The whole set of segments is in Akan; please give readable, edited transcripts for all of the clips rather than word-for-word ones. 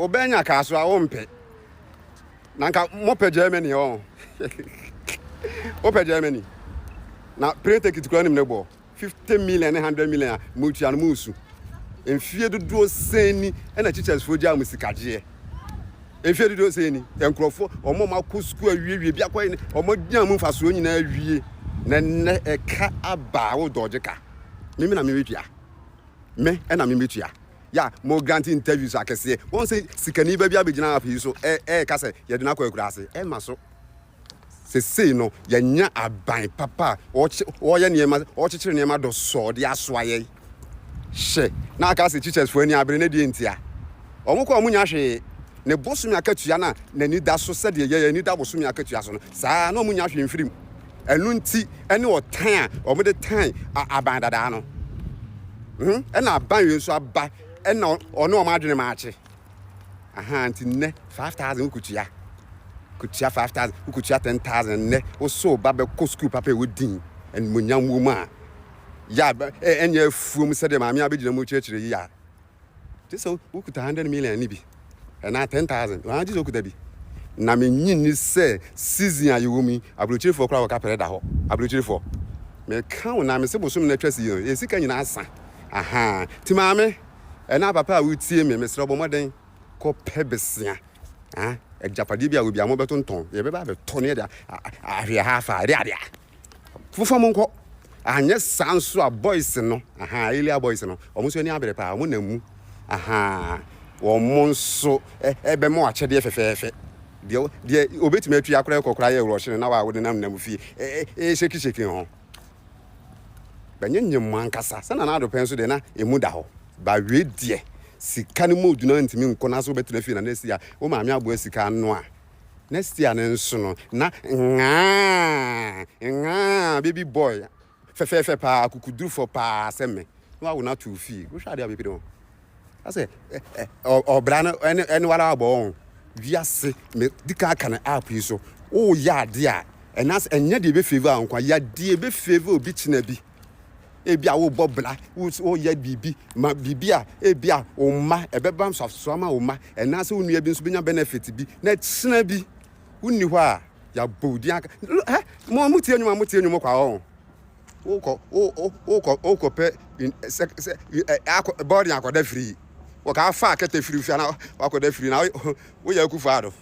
obenya kaso a wompe nanka mope Germany o ope Germany na print kit kura nim ne bo 50 million 100 million mutua no musu enfie dodo seni na teachers fo dia musikaje enfie dodo seni enkrofo omo makọ school awie bia kwa omo dia mu faso nyina awie na ne eka aba wo dojeka mimi na memetua me na memetua ya mo grant interviews akese won say sikani ba bia begina afi so ka say ye de na kwa akura ase maso se sei no ya nya aban papa o ye niema o chichire niema do so de asoaye she na aka say teachers fo ani abere na die ntia omukọ omunya hwe ne bosumi akatua na nani da so se de ye ni da bosumi akatua so no saa na omunya hwe mfirim enu nti ene otan a omde tan aban dada no ena aban yesu aba ena ono o madwene maache aha nti ne 5000 ukutua 5000 ukutua 10000 ne o so ba be ko school papa we din en munyam wo ma ya enya fuom se de maame abegina mu chechire yi ya tiso ukuta 100 million ni bi na 10000 wa ji okuta bi na me nyini se season ayewomi abrochire for kra waka pereda ho abrochire for me kan na me se bosum na twasi yi esika nyina asa aha ti maame na papa we tie me sere obomoden ko pebesia ejapade bia we bia mo betonton ye be ba beton ye da ahwe hafa de ade fufo mo nko anye sanso a boys no elia boys no omo so ni abere pa mo namu wo monso ebe mo achede fefefe de obetime atwi akora ekokora ye wrohye na wa wo de nam fi sheki ho banyenye mankasa sana na adopenso de na emu da ho ba we die sika ni modu na ntimi nkona so betina fi na next year wo maame abo sika no a next year ne nso no na baby boy fefe pa akukuduru for pa Asem no wo na to fi wo hwade abebi do ase obra no ene wala abo wiase me dika aka na app yi so o ya de a enas enye de be favor ankwa ya de be favor obi china bi ebia wo bobla wo ya bibi ma bibia ebia o ma ebebam so ma o ma enas wo nua bi nso benya benefit bi na china bi wonni ho a ya bodi aka mo mutie nyuma kwa ho o pe body akoda free wo ka fa akete free fi na akoda free na wo ya kufa do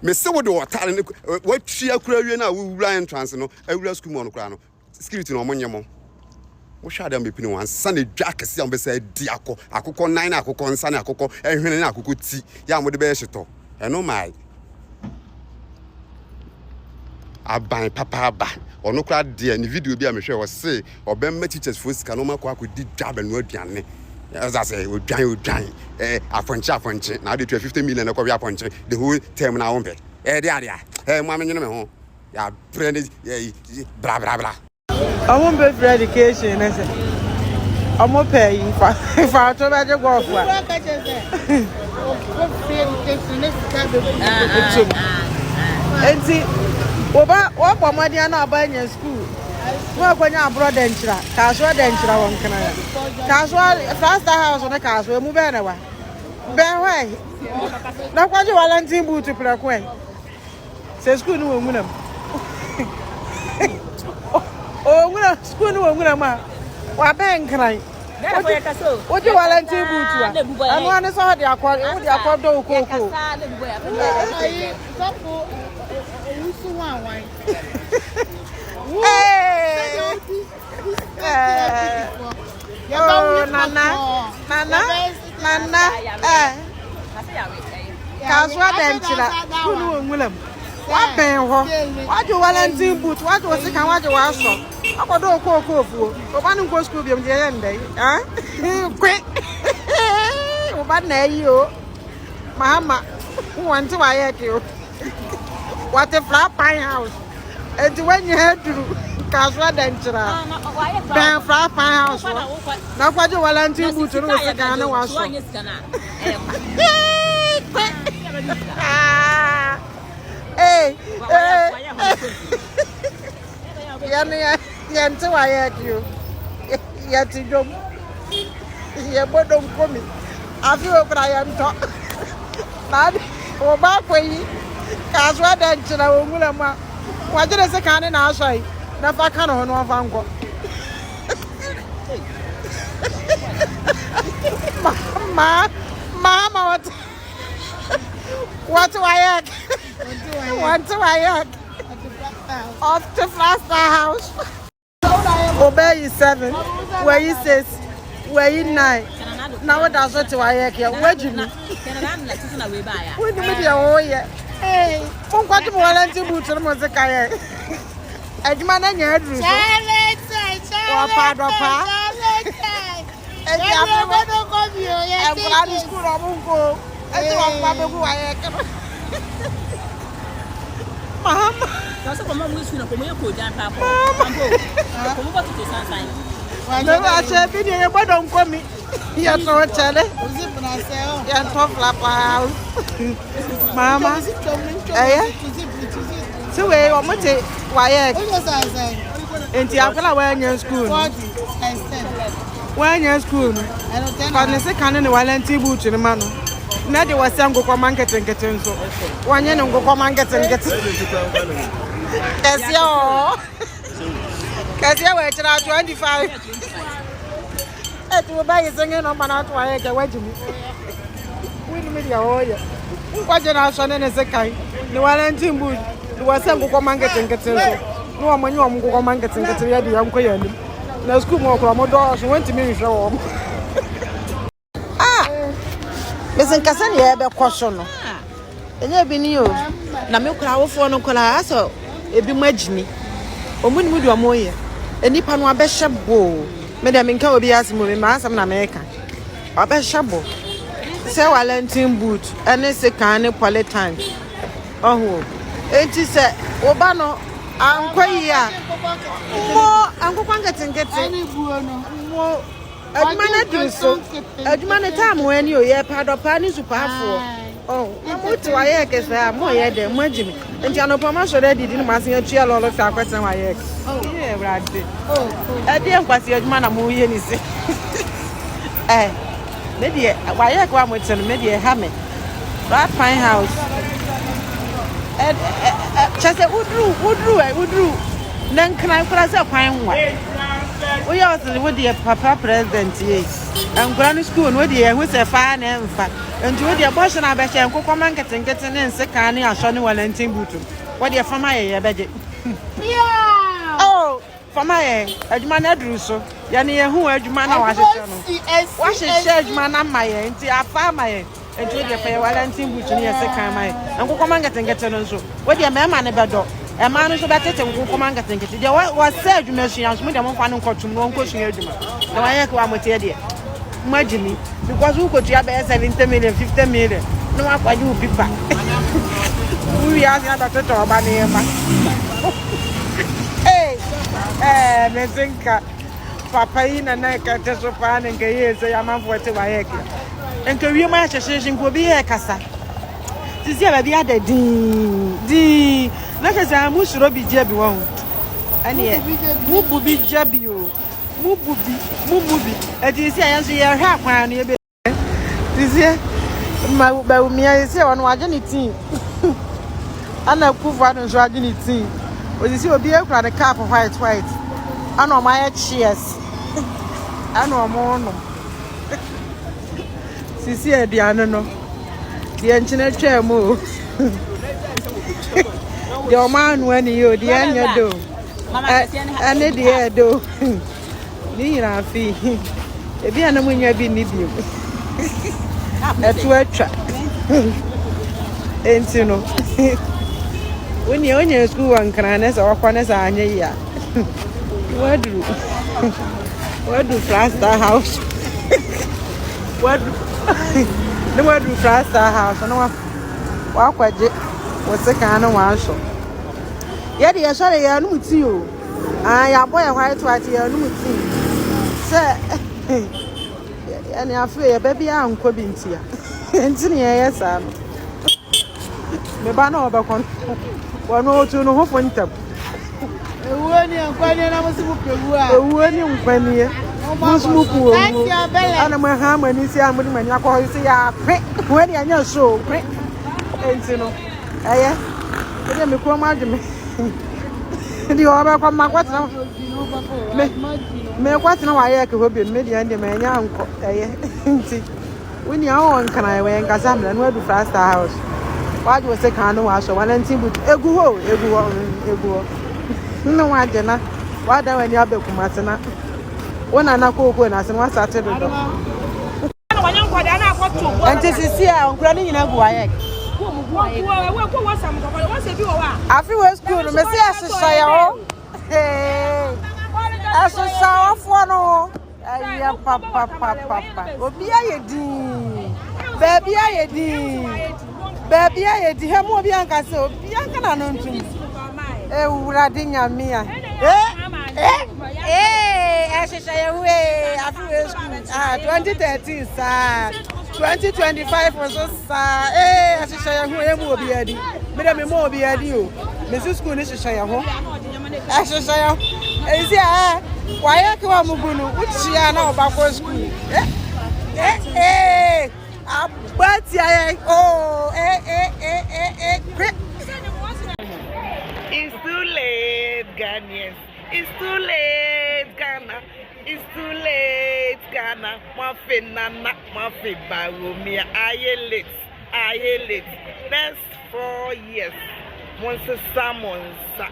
me se wo de wotare ne wo twia kura wie na wo wura entrance no awura school mo no kura no security no monyemo wo hwa dem bepini wan sane dwa kese am be say di akokọ 9 akokọ nsane akokọ ehwene na akokọ ti ya mo de be hyeto eno mai aban papa ba ono kra de ni video bi a me hwe wo se obemma teachers for sika no makọ akodi dwa no aduane as I say odwan afonche na de 50 million na ko bi afonche the whole term na won be de ade mo amenyene me ho ya brand bla bla bla I'm be for education I say I'm paying for to be go for enti oba pomade na abanya school wo kwanya abroad enchira kaso denchira won kana kaso first house na kaso mu be na wa be hwe na kwaje Valentine boot prekwen se school no wonam o nguna school no wonam ma wa be nkran o je Valentine boot wa anu ane so de akwa do kokoko ayi sopo usu wan Nana Kaswa denchira kunu onwulam wa ben ho wa jo Valentine boot wa jo sika wa jo wa so akodo okoko ofuo oba nu go school biam je ye ndai kwe oba na yi o mama wanti wa ye ke o what a flat pine house and when you head to Kaswa denchira ben flat pine house na kwa jo Valentine boot no se ga na wa so afi okra ya nto na wo ba kweyi ka so da nchira wo ngula ma wa jere se kan na aso yi na fa kan ho no fa nko mama what wayak off to Plaster House. Obey is 7, where you 6, where you 9. Now what does what wayak here? Where do you mean? When the media, oh yeah. Hey, from what you want to boot on Mozakaya. Edman and your head, or part of her. And I'm school of Uncle. Mama. Kasi kwa mama mwisi na kwa mwenye koja papo. Mambo. Kwa mwenye tuto sansan. Never ache bidi ye bodo nkomi. Ya to chele. Uzipu na seo. Ya to flapa. Mama. Eh? So we o mote waye. Oyo sansan. Enti akola wa nya school. 40 times 10. Wa nya school. Kwa nese kan ne walenti boot ni ma no. Na de wasa ngokwa market nso. Wanye no ngokwa market nkete. Kasia we tira 25. Etu ba yesenge no mana to aye ke wajimu. Wini media oya. Nkwaje na aso ne se kai. Ni walenti boot. Ni wasa ngokwa market nkete nso. Ni wa manyi wa ngokwa market nkete ya de yanko ya ni. Na school mo okra mo do so wenti me nhwe wo. Listen, Cassan, you have a question. And you have been you. Namukra for no color, so it be magini. Or when would you more? And if I'm a best bow, Madame in Coby as moving mass of America. A best shabo. So I learned in boot, and it's a kind of time. Oh, it is a Obano. I'm quite more. I'm going to get any more. Adumana do so. Adumana time when you hear part of Pani Superfo. Oh, what do I hear? Is there more yet than Majim? And Janopama should have did Massing a chill all of our question. Oh, yeah, right. Oh, I didn't pass your man a movie. Eh, maybe why I come with some media hammer. That fine house. And just a wood drew. Then can I press a fine one? We also with the papa president, and granny school, with the who's a fine and fat, and to the abortion, I bet you and cocoa market and getting in second and showing one and Timbutu. What do you for my budget? Yeah. Oh, for my Edman Druso, Yanni, who Edman was a church man on my end, I found my end, and to the fair well and Timbutu near second my and cocoa market and getting on so. What do you man about dog? A man is about to come and think it. There was said you mentioned me, the one who got to no question. No, I echo I'm with you. Imagine because who could you have 70 million, 50 million? No, I quite you people. We are about to talk about him. Hey, I think Papa in and I can test of fun and say I'm up for my egg. And career my association will be a cassa. This year, I had a D. Let us say, Mush Robbie Jabby won't. And yet, Mububi Jabby, Mububi. And you say, I see your half one here. This year, my baby, I say on Wajanity. And I prove one on Wajanity. But you see, will be a crowd a cup of white. I know my cheers. I know more. See, Diana, no. The engineer chair move. Your man when you the end you do. And the air do. Nina fee. If you are no when you be need you. That's what and you know. When you're in your school and crannies or corners are near. What do Plaster House? What the word do Plaster House? I know what what's the kind of one show? Yeah, the sorry, I know it's you. I am boy, white, I know it's you. Sir, and I feel baby, I'm coming here. And yes, I'm. The banner of a con 102 no hope on top. When you're quite a Musmuku. That's your belly. And I'm a ham and you see I'm with my call. You see, when you're not so great. And you know, I am a crumb. The other come back. What's now? Me what's now? I could be made and the man uncle. When you're on, can I wear Kazam and where to fast house? What was a kind of wash or one and see with ego. No one, Jenna. Why don't when you're back from Masana? One and a cocoa and as one started. And this is here, I'm running in a guayak. I feel was good, Messiah Shire. Hey, as a shower for no. Papa. Obi ayedi. Baby ayedi. Baby ayedi. Hemo bianca so. Bianca na nontu. Urade nyamia. Ashishaya we. Afi school. 2013 sir. 2025 also sir. Ashishaya hu emu obi adi. Me mo obi adi o. Me school ni shishaya ho. Ashishaya. Ezia why kwa mugunu uchiya na obakwa school abati oh it's too late Ghanaians, it's too late Ghana, it's too late Ghana mafe nana mafe baromia aye late next 4 years once Samonsa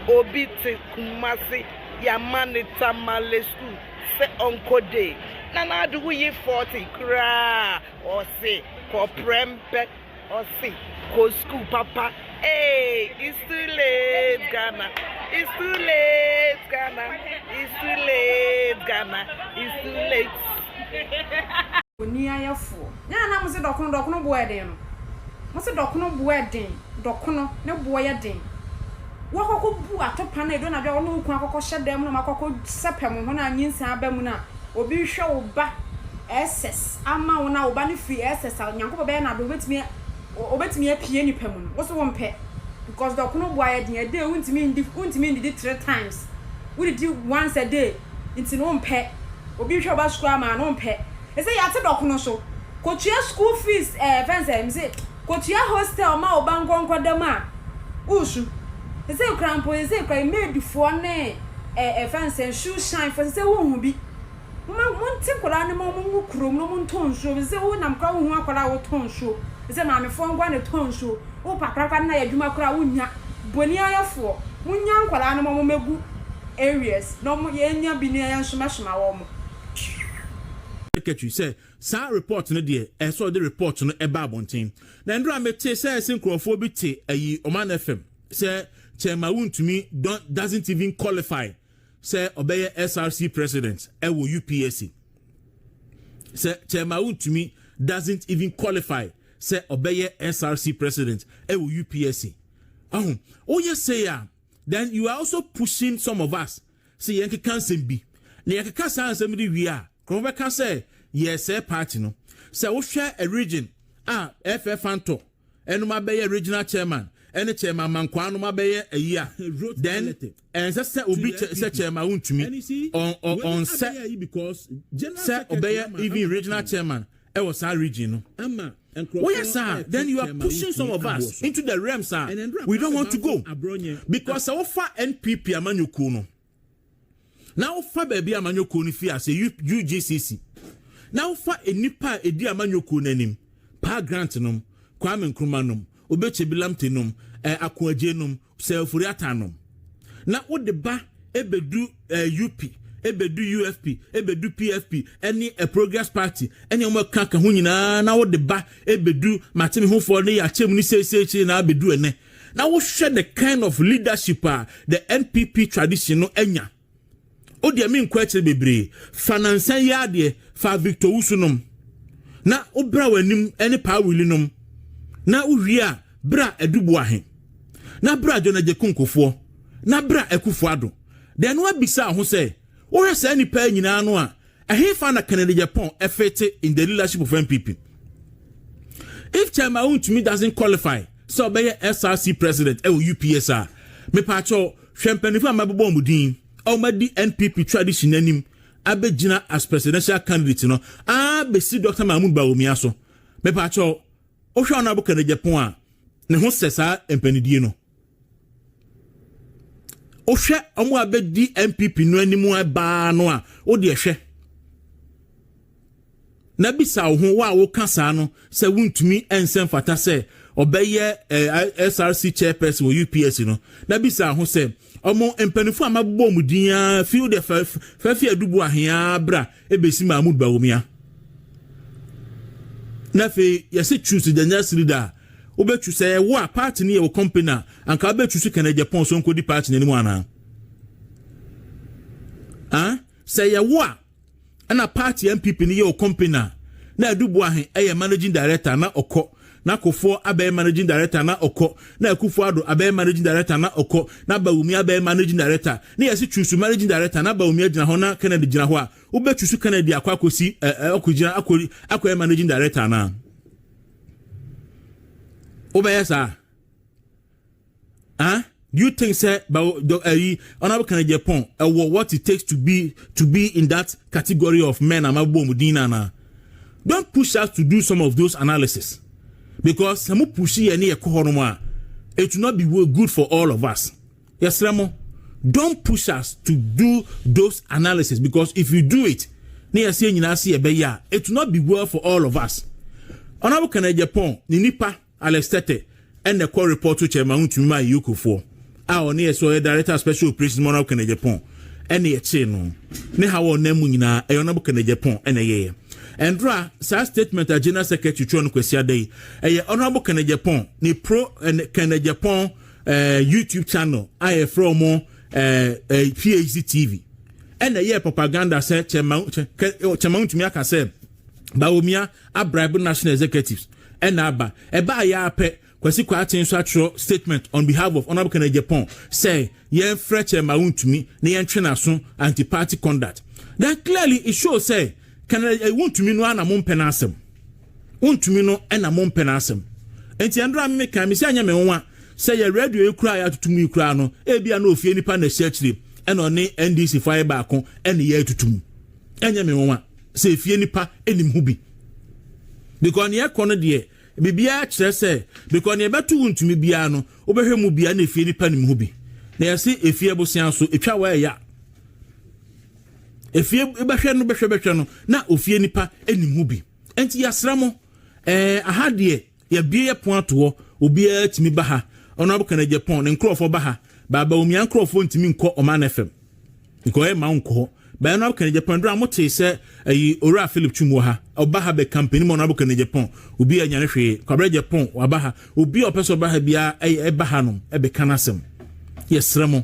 obi te kumasi ya manita male school se onko day nana do we 40 kra or say ko prempe or say ko school papa it's too late Ghana, it's too late Ghana, it's too late Ghana, it's too late oni ayafo na na mo se dokono boy den no mo se dokono boy den dokono ne boy den wakoko bu atopa na edo na bia onu ku akoko hyedam na makoko sepem ho na anyinsa abam na obi hwe wo ba SS ama wo na wo ba ne free SS nyanko be na do obetimi apie nipa mu no wo so wo mpe because dokono bu aye den a day untimi ndi 3 times we did once a day nti no mpe obi hwe ba school ama no mpe e say ya te dokono so kotua school fees fence mze kotua hostel ma oba nkonko dem a usu ese crampo ese kwa made for ne fence shoe shine for say wo hu bi monti kola ne mo krom no montonso ese wo nam kwa hu akola wo tonso ese ma me fo ngwa ne tonso wo pakrakwa na yadwuma kora wo nya boni ayafo munya nkola ne mo megu areas no mo yenya bi ne ya shoma wo mo you say sa report no de e so the report no e ba bonten na ndra mete say synchronofo bi te ayi Oman FM say Chairman Wuntumi doesn't even qualify. Say obey SRC president. Ewo UPSC. Say Chairman Wuntumi doesn't even qualify. Say obey SRC president. Ewo UPSC. Oh yes say ya. Then you are also pushing some of us. Say yanke can't be. Ne yanke can't say somebody we are. Come can say yes party no. Say we share a region. FF Anto. Enuma be regional chairman. Any chairman mankwa no mabeye a year then and say obi say chairman Wuntumi on say because say obey even regional chairman e was our region no yes sir then you are pushing some of us into the realm sir we don't want to go because our NPP amanyoko no now fa baby amanyoko no fi as UGCC now fa enipa edi amanyoko nanim pa grant no Kwame Nkrumah no obeche bilamte nom akwaje nom selfuri atanom na wo de ba ebedu UP ebedu UFP ebedu PFP any a progress party any mo kaka ho nyina na wo de ba ebedu matemi ho for ne ya chem ni seseche na abedu ene na wo hwe the kind of leadership the NPP tradition no enya odi ami nkwache bebre finansan ya de fa Victor Usunom na obra wanim any pa wilinom na uwia bra edubu ahen na bra jonaje kunkofo na bra ekufuado den no abisa ho say wo hwesa ni pa nyina no a ehefa na Canada Japan effete in the leadership of NPP if Chairman Wuntumi doesn't qualify so be SRC president UPSR me pa cho hwempanifo amabbo mudin o madi NPP tradition anim abegina as presidential candidate no besi Dr. Mahmoud Bawumia so me pa cho ohwa na boka na Japan a ne ho sesa empanidie no ohwe omo abedi MPP no animu aba no a wo de ehwe na bisa ho wa wo kasa no se wuntumi ensem fata se obeye SRC chairperson wo UPS no na bisa ho se omo empanifo amabbo mudin feel the fafi adubu ahia bra ebesi Mahmoud Bawumia na fe yesi choose the next leader obetu say wo party ne wo company anka obetu su kana Japan so nkodi party ne mu ana say ye wo ana party MPP ne wo company na adubu ahin managing director na okọ na Kofo abe managing director na okọ na Akufo Ado abe managing director na okọ na Bawumia abe managing director na yesi choose managing director na Bawumia gina ho na Kennedy gina ho a obetu su Kennedy akwakosi okugina akwa managing director na Obayasa do you think say honorable Kennedy Japan what it takes to be in that category of men amabo mudina na don't push us to do some of those analysis because some push ye ne ekohoroma it will not be good for all of us. Yes Ramo, don't push us to do those analysis because if you do it ne yesi nyina se ebeya it will not be well for all of us. Honorable Kennedy Japan ni nipa Alex Tete and the call report to Chairman Ghanafuo Yukufuo our near so director special operations Honorable Kennedy Japan and the channel ne hawo nemu nyina Honorable Kennedy Japan and ye and dra sa statement a general secretary Chon Kwesi Day Honorable Kennedy Japan ni pro and Kennedy Japan YouTube channel I from PhD TV and the propaganda said Chairman Ghanafuo say Bawumia a bribe national executives and aba ya pe kwasi kwa atenso atro statement on behalf of Honorable Kennedy Japan say yen freche Ghanafuo na yen twenaso anti-party conduct. That clearly it shows say Kennedy Ghanafuo no ana mo mpena asem Ghanafuo no na mo mpena asem enti andra me kan me anya me nwa say ye radio ekura ya tutumu ekura no bia na ofie nipa na searchire and on NDC fire back on and ye tutumu anya me nwa say efie nipa enim hu bi because ne ekono de bibia kire say because ne betu Ghanafuo bia no obehwe mu bia na efie nipa nim hu bi na yesi efie bosia so etwa wa ya efie ebehwe no na ofie nipa enim hu bi enti yasramo aha de ya bie pon ato obi atimi baha Honorable Kennedy Japan ne nkrofo baha baba omia nkrofo ntimi nko Oman FM nko ma nko ba Honorable Kennedy Japan do amote se ora Philip Chumo ha obaha be campaign Honorable Kennedy Japan obi anyane hwe kwabra Japan wabaha obi opeso baha bia baha no be kanasem yesremo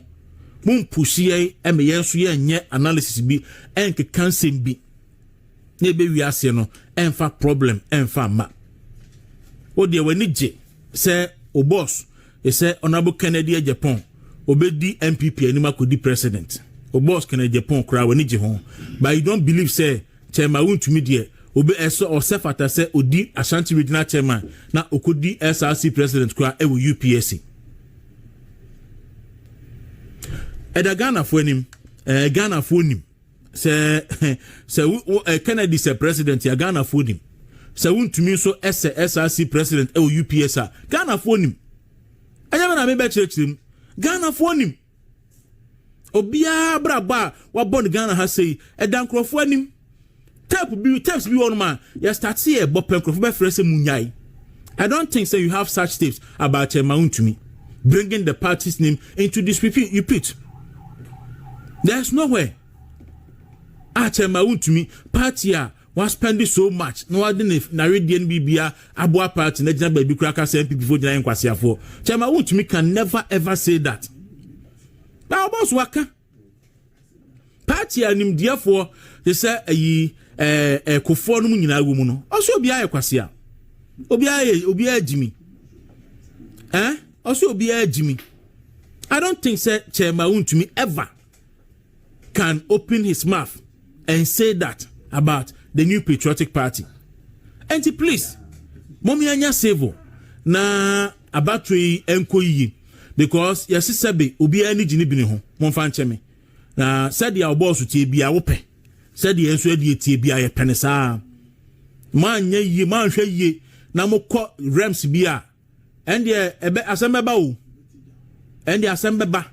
mum pushie me yenso ye nye analysis bi enke kansem bi ne be wiase no enfa problem enfa ma o de wani je se o boss e se Honorable Kennedy Japan obedi MPP anima kodi president o boss Kennedy Japan kra wani je ho but you don't believe say chairman Ghanafuo de obe eso o sefata se odi Ashanti regional chairman na okodi SRC president kra e wo UPSC Eda Ghanafuo nim Ghanafuo nim se Kennedy se president ya Ghanafuo nim se wuntumi so SRC president e wo UPS a Ghanafuo nim anya na me be chirechim Ghanafuo nim obia braba wa bon Ghana ha sei Eda nkrofo anim tapes bi on ma ya start here bo penkrofo be frese munyai. I don't think so you have such tips about Ghanafuo bringing the party's name into disrepute. There's nowhere. Ghanafuo party was spending so much. No other na radian bibia abua party na jina baby kraka say MPP before jina nkwasiafo. Ghanafuo can never ever say that. Now boss waka. Party anim therefore they say Kofo no mu nyina agu mu no. Also obia ekwasia. Obia Jimmy. Also obia Jimmy. I don't think say Ghanafuo ever can open his mouth and say that about the new patriotic party. And please, mommy anya save na abatwe enko yi because yesi sebe obi ani gini bini ho momfa nche me na said ya boss tie bia wo pe said the answer the TBI penisa. Man ye man ye na mo ko rems bia and the asem beba o and the asem beba